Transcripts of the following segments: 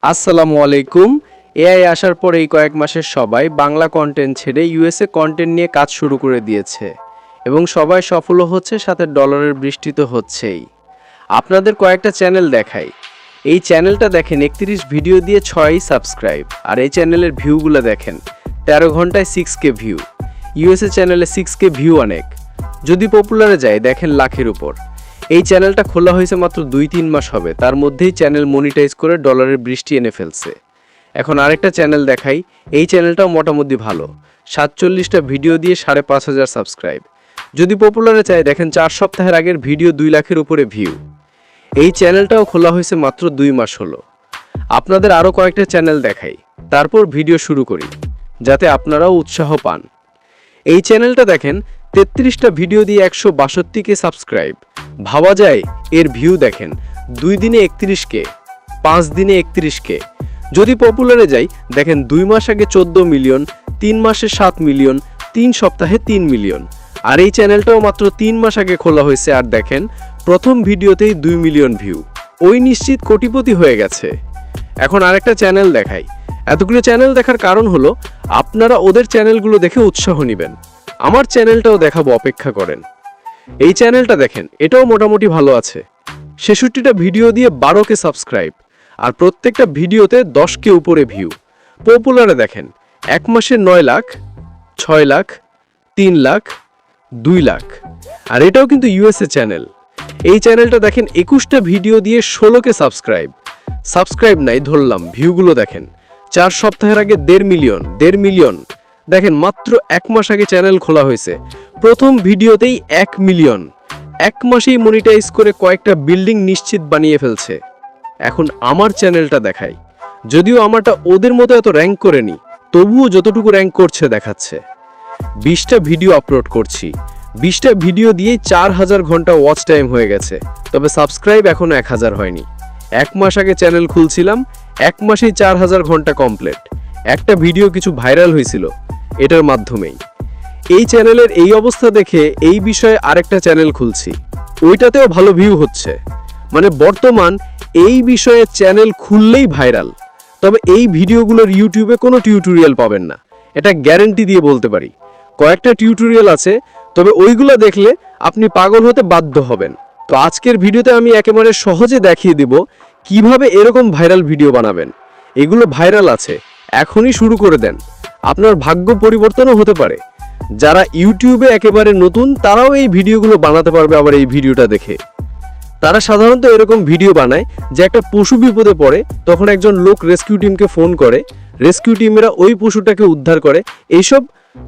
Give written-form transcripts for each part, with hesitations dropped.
আসসালামু আলাইকুম। এআই আসার পর এই কয়েক মাসের সবাই বাংলা কন্টেন্ট ছেড়ে ইউএসএ কন্টেন্ট নিয়ে কাজ শুরু করে দিয়েছে এবং সবাই সফলও হচ্ছে, সাথে ডলারের বৃষ্টি তো হচ্ছেই। আপনাদের কয়েকটা চ্যানেল দেখাই। এই চ্যানেলটা দেখেন 31 ভিডিও দিয়ে 6 সাবস্ক্রাইব, আর এই চ্যানেলের ভিউগুলো দেখেন 13 ঘন্টায় 6K ভিউ। ইউএসএ চ্যানেলে 6K ভিউ অনেক, যদি পপুলারে যায় দেখেন লাখের উপর। এই চ্যানেলটা খোলা হয়েছে মাত্র 2-3 মাস হবে, তার মধ্যেই চ্যানেল মনিটাইজ করে ডলারের বৃষ্টি এনে ফেলছে। এখন আরেকটা চ্যানেল দেখাই। এই চ্যানেলটাও মোটামুটি ভালো, 47টা ভিডিও দিয়ে 5,500 সাবস্ক্রাইব। যদি পপুলারে চাই দেখেন 4 সপ্তাহের আগের ভিডিও 2 লাখের উপরে ভিউ। এই চ্যানেলটাও খোলা হয়েছে মাত্র 2 মাস হলো। আপনাদের আরও কয়েকটা চ্যানেল দেখাই, তারপর ভিডিও শুরু করি যাতে আপনারাও উৎসাহ পান। এই চ্যানেলটা দেখেন 33টা ভিডিও দিয়ে 162K সাবস্ক্রাইব। ভাবা যায় এর ভিউ দেখেন 2 দিনে 31K, 5 দিনে 31K। যদি পপুলারে যাই দেখেন 2 মাস আগে 14 মিলিয়ন, 3 মাসে 7 মিলিয়ন, 3 সপ্তাহে 3 মিলিয়ন। আর এই চ্যানেলটাও মাত্র 3 মাস আগে খোলা হয়েছে, আর দেখেন প্রথম ভিডিওতেই 2 মিলিয়ন ভিউ। ওই নিশ্চিত কোটিপতি হয়ে গেছে। এখন আরেকটা চ্যানেল দেখাই। এতগুলো চ্যানেল দেখার কারণ হলো আপনারা ওদের চ্যানেলগুলো দেখে উৎসাহ নেবেন। আমার চ্যানেলটাও দেখাবো, অপেক্ষা করেন। এই চ্যানেলটা দেখেন, এটাও মোটামুটি ভালো আছে। 66টা ভিডিও দিয়ে 12K সাবস্ক্রাইব, আর প্রত্যেকটা ভিডিওতে 10K উপরে ভিউ। পপুলারে দেখেন 1 মাসে 9 লাখ, 6 লাখ, 3 লাখ, 2 লাখ। আর এটাও কিন্তু ইউএসএ চ্যানেল। এই চ্যানেলটা দেখেন 21টা ভিডিও দিয়ে 16K সাবস্ক্রাইব নাই ধরলাম, ভিউগুলো দেখেন 4 সপ্তাহের আগে 1.5 মিলিয়ন। দেখেন মাত্র 1 মাস আগে চ্যানেল খোলা হয়েছে, প্রথম ভিডিওতেই 1 মিলিয়ন। 1 মাসেই মনিটাইজ করে কয়েকটা বিল্ডিং নিশ্চিত বানিয়ে ফেলছে। এখন আমার চ্যানেলটা দেখাই। যদিও আমারটা ওদের মতো এত র্যাঙ্ক করেনি, তবুও যতটুকু র্যাঙ্ক করছে দেখাচ্ছে। 20টা ভিডিও আপলোড করছি, 20টা ভিডিও দিয়েই 4000 ঘন্টা ওয়াচ টাইম হয়ে গেছে, তবে সাবস্ক্রাইব এখনো 1000 হয়নি। 1 মাস আগে চ্যানেল খুলছিলাম, 1 মাসেই 4000 ঘন্টা কমপ্লিট। একটা ভিডিও কিছু ভাইরাল হয়েছিল এটার মাধ্যমেই। এই চ্যানেলের এই অবস্থা দেখে এই বিষয়ে আরেকটা চ্যানেল খুলছি, ওইটাতেও ভালো ভিউ হচ্ছে। মানে বর্তমান এই বিষয়ে চ্যানেল খুললেই ভাইরাল। তবে এই ভিডিওগুলোর ইউটিউবে কোনো টিউটোরিয়াল পাবেন না, এটা গ্যারান্টি দিয়ে বলতে পারি। কয়েকটা টিউটোরিয়াল আছে, তবে ওইগুলো দেখলে আপনি পাগল হতে বাধ্য হবেন। তো আজকের ভিডিওতে আমি একেবারে সহজে দেখিয়ে দিব কিভাবে এরকম ভাইরাল ভিডিও বানাবেন। এগুলো ভাইরাল আছে, এখনই শুরু করে দেন, আপনার ভাগ্য পরিবর্তনও হতে পারে। যারা ইউটিউবে একেবারে নতুন তারাও এই ভিডিওগুলো বানাতে পারবে। আবার এই ভিডিওটা দেখে তারা সাধারণত এরকম ভিডিও বানায় যে একটা পশু বিপদে পড়ে, তখন একজন লোক রেস্কিউ টিমকে ফোন করে, রেস্কিউ টিমেরা ওই পশুটাকে উদ্ধার করে। এইসব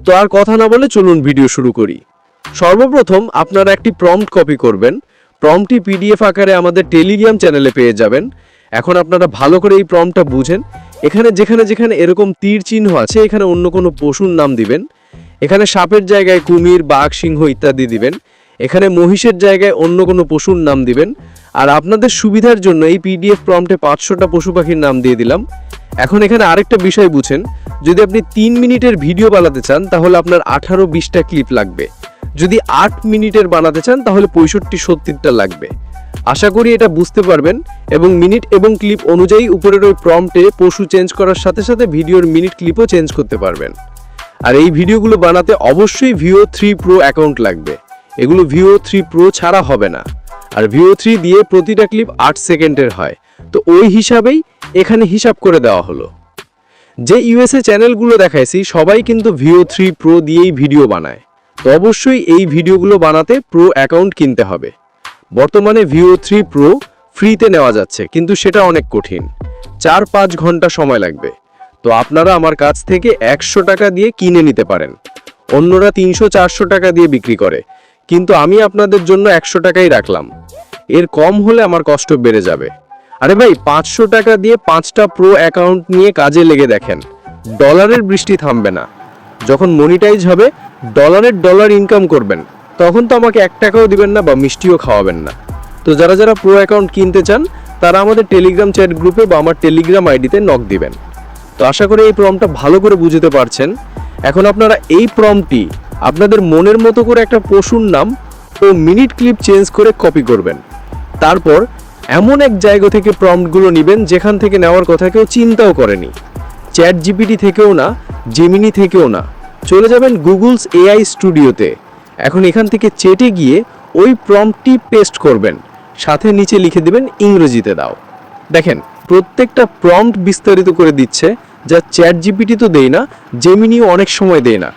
তো আর কথা না বলে চলুন ভিডিও শুরু করি। সর্বপ্রথম আপনারা একটি প্রম্পট কপি করবেন। প্রম্পটটি পিডিএফ আকারে আমাদের টেলিগ্রাম চ্যানেলে পেয়ে যাবেন। এখন আপনারা ভালো করে এই প্রম্পটটা বুঝেন। এখানে যেখানে যেখানে এরকম তীর চিহ্ন আছে, এখানে অন্য কোনো পশুর নাম দিবেন। এখানে সাপের জায়গায় কুমির, বাঘ, সিংহ ইত্যাদি দিবেন। এখানে মহিষের জায়গায় অন্য কোনো পশুর নাম দিবেন। আর আপনাদের সুবিধার জন্য এই পিডিএফ প্রম্পটে 500টা পশু পাখির নাম দিয়ে দিলাম। এখন এখানে আরেকটা বিষয় বুঝেন, যদি আপনি 3 মিনিটের ভিডিও বানাতে চান তাহলে আপনার 18-20টা ক্লিপ লাগবে। যদি 8 মিনিটের বানাতে চান তাহলে 65-70টা লাগবে। আশা করি এটা বুঝতে পারবেন, এবং মিনিট এবং ক্লিপ অনুযায়ী উপরের ওই প্রম্পটে পশু চেঞ্জ করার সাথে সাথে ভিডিওর মিনিট ক্লিপও চেঞ্জ করতে পারবেন। আর এই ভিডিওগুলো বানাতে অবশ্যই ভিও 3 প্রো অ্যাকাউন্ট লাগবে। এগুলো ভিও 3 প্রো ছাড়া হবে না। আর ভিও 3 দিয়ে প্রতিটা ক্লিপ 8 সেকেন্ডের হয়, তো ওই হিসাবেই এখানে হিসাব করে দেওয়া হলো। যে ইউএসএ চ্যানেলগুলো দেখাইছি সবাই কিন্তু ভিও 3 প্রো দিয়েই ভিডিও বানায়, তো অবশ্যই এই ভিডিওগুলো বানাতে প্রো অ্যাকাউন্ট কিনতে হবে। বর্তমানে ভিও 3 প্রো ফ্রিতে নেওয়া যাচ্ছে, কিন্তু সেটা অনেক কঠিন, 4-5 ঘন্টা সময় লাগবে। তো আপনারা আমার কাছ থেকে 100 টাকা দিয়ে কিনে নিতে পারেন। অন্যরা 300-400 টাকা দিয়ে বিক্রি করে, কিন্তু আমি আপনাদের জন্য 100 টাকাই রাখলাম। এর কম হলে আমার কষ্ট বেড়ে যাবে। আরে ভাই, 500 টাকা দিয়ে 5টা প্রো অ্যাকাউন্ট নিয়ে কাজে লেগে দেখেন, ডলারের বৃষ্টি থামবে না। যখন মনিটাইজ হবে, ডলার ইনকাম করবেন, তখন তো আমাকে 1 টাকাও দিবেন না বা মিষ্টিও খাওয়াবেন না। তো যারা যারা প্রো অ্যাকাউন্ট কিনতে চান তারা আমাদের টেলিগ্রাম চ্যাট গ্রুপে বা আমার টেলিগ্রাম আইডিতে নক দিবেন। তো আশা করি এই প্রম্পটটা ভালো করে বুঝতে পারছেন। এখন আপনারা এই প্রম্পটটি আপনাদের মনের মতো করে একটা পশুর নাম ও মিনিট ক্লিপ চেঞ্জ করে কপি করবেন। তারপর এমন এক জায়গা থেকে প্রম্পটগুলো নেবেন যেখান থেকে নেওয়ার কথা কেউ চিন্তাও করেনি। চ্যাট জিপিটি থেকেও না, জেমিনি থেকেও না, চলে যাবেন গুগলস এআই স্টুডিওতে। এখন এখান থেকে চেটে গিয়ে ওই প্রম্পটটি পেস্ট করবেন, সাথে নিচে লিখে দিবেন ইংরেজিতে দাও। দেখেন প্রত্যেকটা প্রম্পট বিস্তারিত করে দিচ্ছে, যা চ্যাট জিপিটি তো দেয় না, জেমিনিও অনেক সময় দেয় না।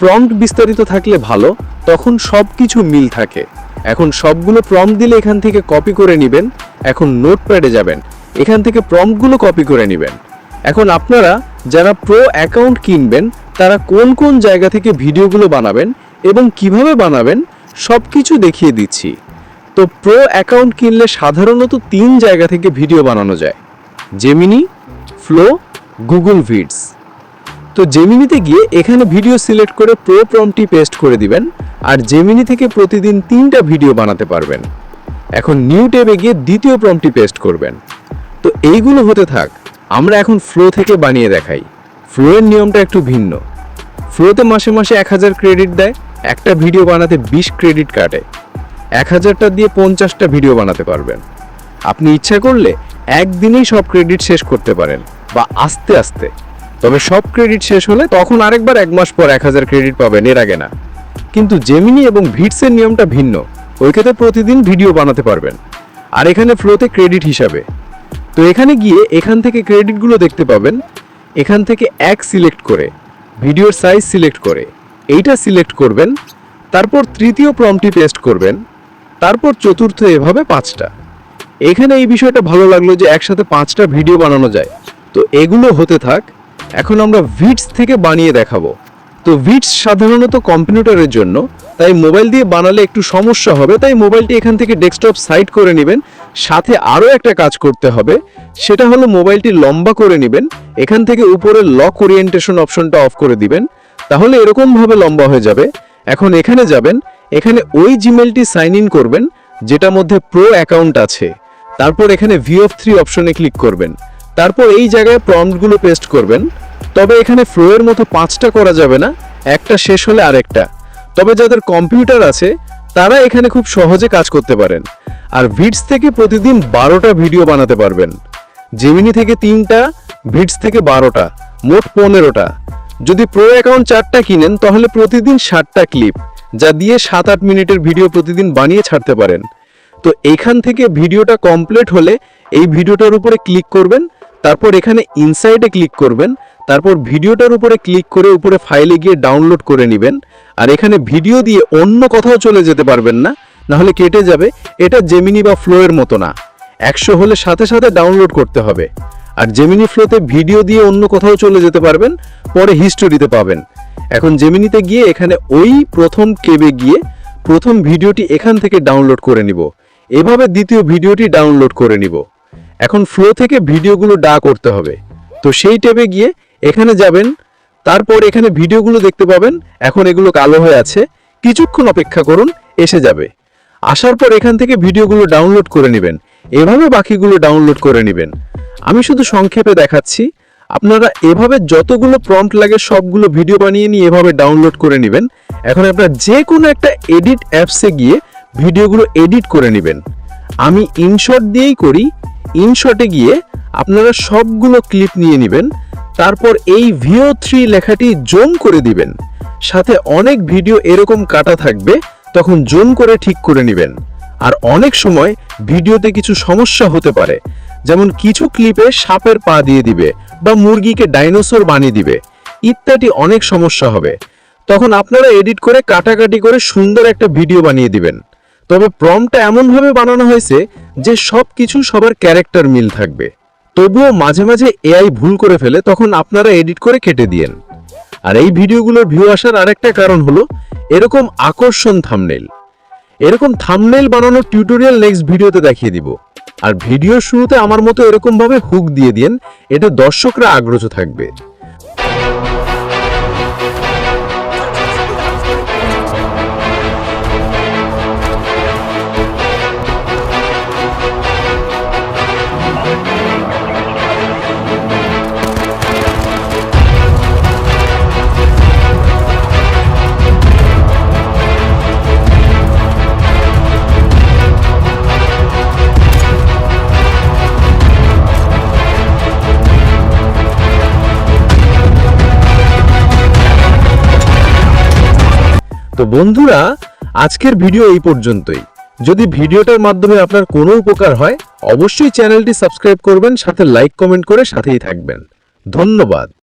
প্রম্পট বিস্তারিত থাকলে ভালো, তখন সব কিছু মিল থাকে। এখন সবগুলো প্রম্পট দিলে এখান থেকে কপি করে নেবেন। এখন নোটপ্যাডে যাবেন, এখান থেকে প্রম্পটগুলো কপি করে নেবেন। এখন আপনারা যারা প্রো অ্যাকাউন্ট কিনবেন তারা কোন কোন জায়গা থেকে ভিডিওগুলো বানাবেন এবং কিভাবে বানাবেন সব কিছু দেখিয়ে দিচ্ছি। তো প্রো অ্যাকাউন্ট কিনলে সাধারণত 3 জায়গা থেকে ভিডিও বানানো যায়: জেমিনি, ফ্লো, গুগল ভিডস। তো জেমিনিতে গিয়ে এখানে ভিডিও সিলেক্ট করে প্রো প্রম্পটটি পেস্ট করে দিবেন, আর জেমিনি থেকে প্রতিদিন 3টা ভিডিও বানাতে পারবেন। এখন নিউ ট্যাবে গিয়ে দ্বিতীয় প্রম্পটটি পেস্ট করবেন। তো এইগুলো হতে থাক, আমরা এখন ফ্লো থেকে বানিয়ে দেখাই। ফ্লোয়ের নিয়মটা একটু ভিন্ন। ফ্লোতে মাসে মাসে 1000 ক্রেডিট দেয়, একটা ভিডিও বানাতে 20 ক্রেডিট কাটে। 1000টা দিয়ে 50টা ভিডিও বানাতে পারবেন। আপনি ইচ্ছা করলে একদিনেই সব ক্রেডিট শেষ করতে পারেন, বা আস্তে আস্তে। তবে সব ক্রেডিট শেষ হলে তখন আরেকবার 1 মাস পর 1000 ক্রেডিট পাবেন, এর আগে না। কিন্তু জেমিনি এবং ভিডসের নিয়মটা ভিন্ন, ওইখানে প্রতিদিন ভিডিও বানাতে পারবেন, আর এখানে ফ্লোতে ক্রেডিট হিসাবে। তো এখানে গিয়ে এখান থেকে ক্রেডিটগুলো দেখতে পাবেন। এখান থেকে এক সিলেক্ট করে ভিডিওর সাইজ সিলেক্ট করে এইটা সিলেক্ট করবেন, তারপর তৃতীয় প্রম্পটটি পেস্ট করবেন, তারপর চতুর্থ, এভাবে 5টা। এখানে এই বিষয়টা ভালো লাগলো যে একসাথে 5টা ভিডিও বানানো যায়। তো এগুলো হতে থাক, এখন আমরা ভিডস থেকে বানিয়ে দেখাবো। তো ভিডস সাধারণত কম্পিউটারের জন্য, তাই মোবাইল দিয়ে বানালে একটু সমস্যা হবে, তাই মোবাইলটি এখান থেকে ডেস্কটপ সাইড করে নেবেন। সাথে আরও একটা কাজ করতে হবে, সেটা হলো মোবাইলটি লম্বা করে নেবেন, এখান থেকে উপরে লক ওরিয়েন্টেশন অপশনটা অফ করে দিবেন, তাহলে এরকমভাবে লম্বা হয়ে যাবে। এখন এখানে যাবেন, এখানে ওই জিমেলটি সাইন ইন করবেন যেটা মধ্যে প্রো অ্যাকাউন্ট আছে। তারপর এখানে ভিউ অফ 3 অপশনে ক্লিক করবেন, তারপর এই জায়গায় প্রম্পটগুলো পেস্ট করবেন। তবে এখানে ফ্লোয়ের মতো 5টা করা যাবে না, একটা শেষ হলে আরেকটা। তবে যাদের কম্পিউটার আছে তারা এখানে খুব সহজে কাজ করতে পারেন। আর ভিডস থেকে প্রতিদিন 12টা ভিডিও বানাতে পারবেন। জেমিনি থেকে 3টা, ভিডস থেকে 12টা, মোট 15টা। যদি প্রো অ্যাকাউন্ট 4টা কিনেন তাহলে প্রতিদিন 60টা ক্লিপ, যা দিয়ে 7-8 মিনিটের ভিডিও প্রতিদিন বানিয়ে ছাড়তে পারেন। তো এখান থেকে ভিডিওটা কমপ্লিট হলে এই ভিডিওটার উপরে ক্লিক করবেন, তারপর এখানে ইনসাইডে ক্লিক করবেন, তারপর ভিডিওটার উপরে ক্লিক করে উপরে ফাইলে গিয়ে ডাউনলোড করে নেবেন। আর এখানে ভিডিও দিয়ে অন্য কোথাও চলে যেতে পারবেন না, নাহলে কেটে যাবে। এটা জেমিনি বা ফ্লোয়ের মতো না, 100 হলে সাথে সাথে ডাউনলোড করতে হবে। আর জেমিনি ফ্লোতে ভিডিও দিয়ে অন্য কোথাও চলে যেতে পারবেন, পরে হিস্টোরিতে পাবেন। এখন জেমিনিতে গিয়ে এখানে ওই প্রথম ট্যাবে গিয়ে প্রথম ভিডিওটি এখান থেকে ডাউনলোড করে নিব, এভাবে দ্বিতীয় ভিডিওটি ডাউনলোড করে নিব। এখন ফ্লো থেকে ভিডিওগুলো করতে হবে। তো সেই ট্যাবে গিয়ে এখানে যাবেন, তারপর এখানে ভিডিওগুলো দেখতে পাবেন। এখন এগুলো কালো হয়ে আছে, কিছুক্ষণ অপেক্ষা করুন, এসে যাবে। আসার পর এখান থেকে ভিডিওগুলো ডাউনলোড করে নেবেন, এভাবে বাকিগুলো ডাউনলোড করে নেবেন। আমি শুধু সংক্ষেপে দেখাচ্ছি, আপনারা এভাবে যতগুলো প্রম্পট লাগে সবগুলো ভিডিও বানিয়ে নিয়ে এভাবে ডাউনলোড করে নেবেন। এখন আপনারা যে কোনো একটা এডিট অ্যাপসে গিয়ে ভিডিওগুলো এডিট করে নেবেন। আমি ইনশট দিয়েই করি। ইনশটে গিয়ে আপনারা সবগুলো ক্লিপ নিয়ে নেবেন, তারপর এই VO3 লেখাটি জুম করে দিবেন। সাথে অনেক ভিডিও এরকম কাটা থাকবে, তখন জুম করে ঠিক করে নেবেন। আর অনেক সময় ভিডিওতে কিছু সমস্যা হতে পারে, যেমন কিছু ক্লিপে সাপের পা দিয়ে দিবে বা মুরগিকে ডাইনোসর বানিয়ে দিবে ইত্যাদি, অনেক সমস্যা হবে। তখন আপনারা এডিট করে কাটাকাটি করে সুন্দর একটা ভিডিও বানিয়ে দিবেন। তবে প্রম্পটটা এমনভাবে বানানো হয়েছে যে সব কিছু সবার ক্যারেক্টার মিল থাকবে। তবুও মাঝে মাঝে এআই ভুল করে ফেলে, তখন আপনারা এডিট করে কেটে দিয়েন। আর এই ভিডিওগুলোর ভিউ আসার আরেকটা কারণ হলো এরকম আকর্ষণ থাম্বনেইল। এরকম থাম্বনেইল বানানোর টিউটোরিয়াল নেক্সট ভিডিওতে দেখিয়ে দিব। আর ভিডিওর শুরুতে আমার মতো এরকম ভাবে হুক দিয়ে দিন, এটা দর্শকরা আগ্রহ থাকবে। তো বন্ধুরা, আজকের ভিডিও এই পর্যন্তই। যদি ভিডিওটার মাধ্যমে আপনার কোনো উপকার হয়, অবশ্যই চ্যানেলটি সাবস্ক্রাইব করবেন, সাথে লাইক কমেন্ট করে সাথেই থাকবেন। ধন্যবাদ।